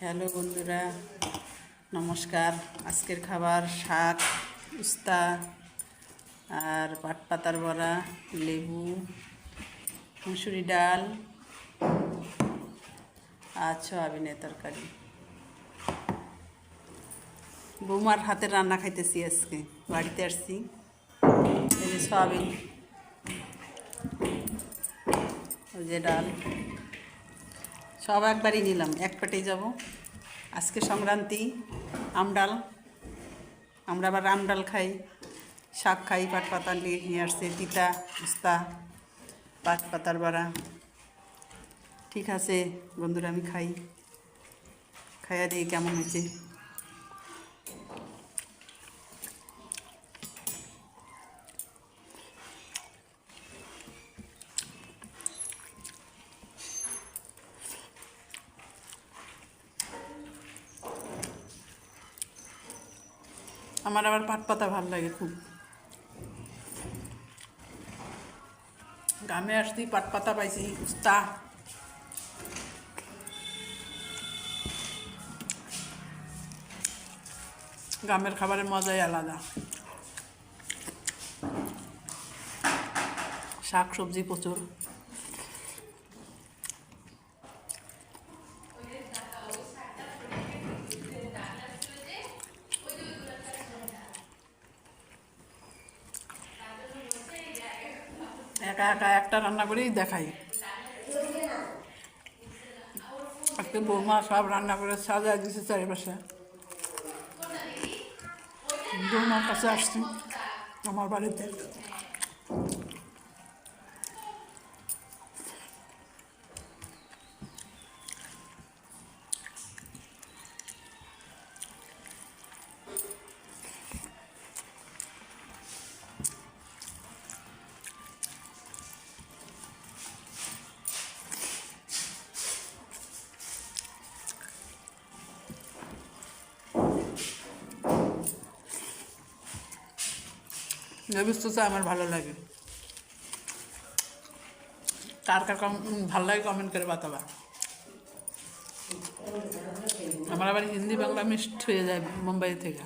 Hello বন্ধুরা, নমস্কার। আজকের খাবার শাক, উস্তা আর পাটপাতার বড়া, লেবু, মুসুরি ডাল আর সয়াবিনের তরকারি। বৌমার হাতের রান্না খাইতেছি। আজকে বাড়িতে আসছি। এই যে সয়াবিন, ওই যে ডাল, সব একবারই নিলাম, এক পেটেই যাব। আজকে সংক্রান্তি, আমডাল, আমরা আবার আমডাল খাই, শাক খাই। পাটপাতা নিয়ে আসছে, তিতা, উস্তা, পাটপাতার বড়া। ঠিক আছে বন্ধুরা, আমি খাইয়া দিই কেমন হয়েছে। আমার আবার পাটপাতা ভালো লাগে খুব। গ্রামে আসছি, পাটপাতা পাইছি, উস্তা। গ্রামের খাবারের মজাই আলাদা। শাক সবজি প্রচুর। একা একা একটা রান্না করেই দেখাই। আজকে বৌমা সব রান্না করে সাজা দিছে চারিপাশে। বৌমার কাছে আসছি, আমার বাড়িতে। নেবিস আমার ভালো লাগে। কার কার ভালো লাগে কমেন্ট করে বাতাবা। আমার আবার হিন্দি বাংলা মিক্সড হয়ে যায় মুম্বাই থেকে।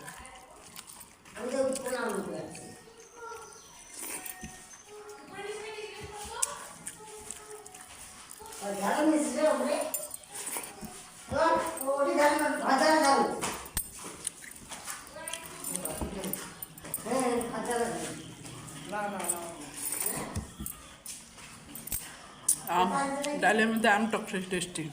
ডালের মধ্যে আম টক টেস্টি।